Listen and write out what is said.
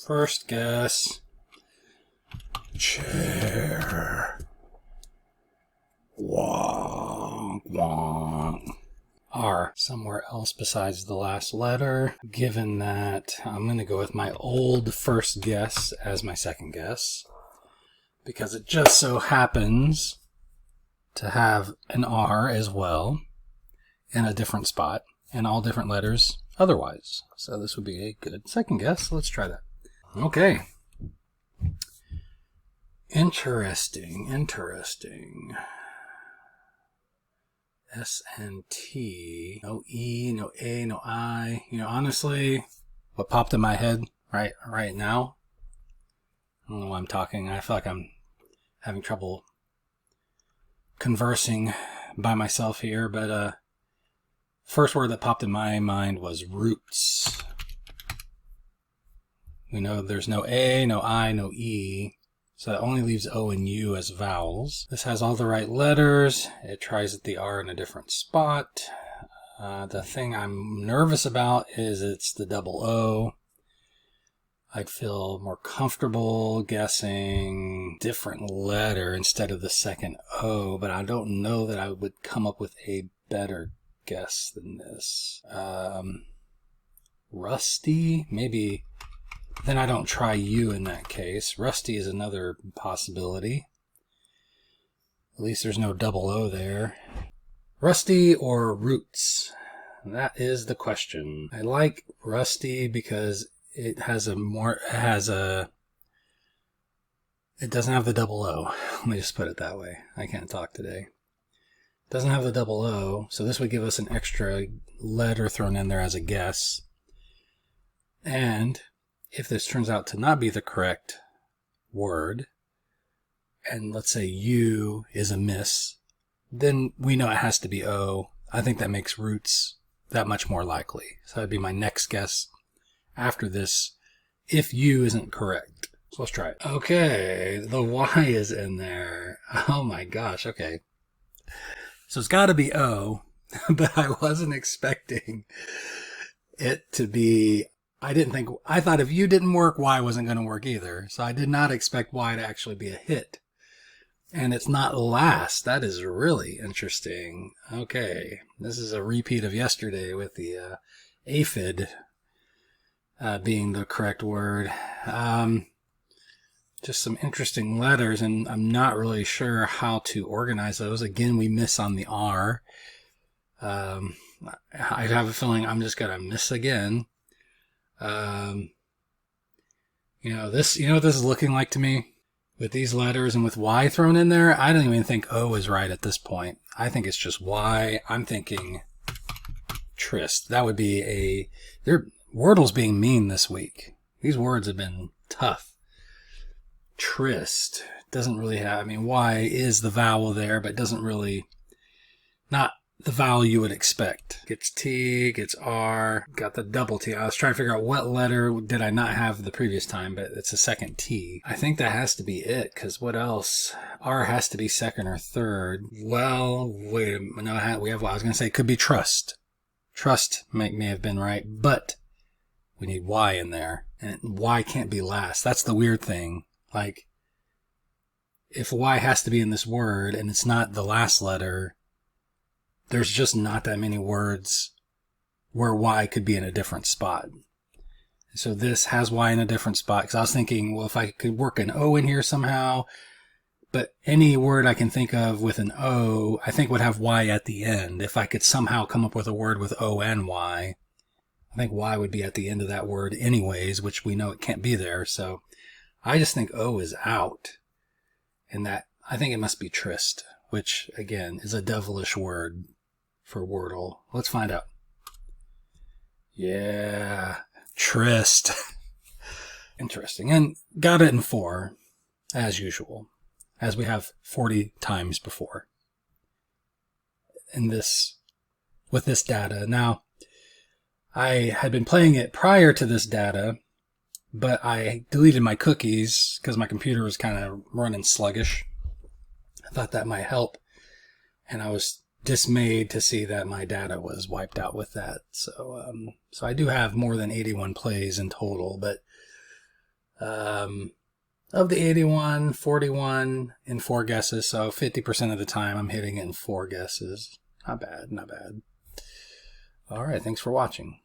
First guess. Chair. Wonk, wonk. R somewhere else besides the last letter. Given that, I'm going to go with my old first guess as my second guess, because it just so happens to have an R as well in a different spot and all different letters otherwise. So this would be a good second guess. Let's try that. Okay. Interesting. S and T, no E, no A, no I. You know, honestly, what popped in my head right now, I don't know why I'm talking. I feel like I'm having trouble conversing by myself here, but first word that popped in my mind was roots. We know there's no A, no I, no E. So that only leaves O and U as vowels. This has all the right letters. It tries the R in a different spot. The thing I'm nervous about is it's the double O. I'd feel more comfortable guessing different letter instead of the second O, but I don't know that I would come up with a better guess than this. Rusty? Maybe. Then I don't try U in that case. Rusty is another possibility. At least there's no double O there. Rusty or roots? That is the question. I like rusty because it doesn't have the double O. Let me just put it that way. I can't talk today. It doesn't have the double O, so this would give us an extra letter thrown in there as a guess. And if this turns out to not be the correct word, and let's say U is a miss, then we know it has to be O. I think that makes roots that much more likely. So that'd be my next guess after this, if U isn't correct. So let's try it. Okay, the Y is in there. Oh my gosh, okay. So it's got to be O, but I wasn't expecting it to be... I thought if U didn't work, Y wasn't going to work either. So I did not expect Y to actually be a hit. And it's not last. That is really interesting. Okay. This is a repeat of yesterday with the aphid being the correct word. Just some interesting letters, and I'm not really sure how to organize those. Again, we miss on the R. I have a feeling I'm just going to miss again. You know what this is looking like to me with these letters and with Y thrown in there. I don't even think O is right at this point. I think it's just Y. I'm thinking tryst. That would be Wordle's being mean this week. These words have been tough. Tryst doesn't really have, Y is the vowel there, but doesn't really, not the vowel you would expect. Gets T, gets R, got the double T. I was trying to figure out what letter did I not have the previous time, but it's a second T. I think that has to be it, because what else? R has to be second or third. Well, wait a minute. No, I was going to say it could be trust. Trust may have been right, but we need Y in there, and Y can't be last. That's the weird thing. Like, if Y has to be in this word, and it's not the last letter, there's just not that many words where Y could be in a different spot. So this has Y in a different spot, because I was thinking, well, if I could work an O in here somehow, but any word I can think of with an O, I think would have Y at the end. If I could somehow come up with a word with O and Y, I think Y would be at the end of that word anyways, which we know it can't be there. So I just think O is out. And that, I think it must be tryst, which again is a devilish word for Wordle. Let's find out. Yeah, tryst. Interesting. And got it in 4, as usual, as we have 40 times before with this data. Now, I had been playing it prior to this data, but I deleted my cookies because my computer was kind of running sluggish. I thought that might help, and I was dismayed to see that my data was wiped out with that. So I do have more than 81 plays in total, but Of the 81, 41 in 4 guesses. So 50% of the time I'm hitting it in 4 guesses. Not bad, not bad. All right, thanks for watching.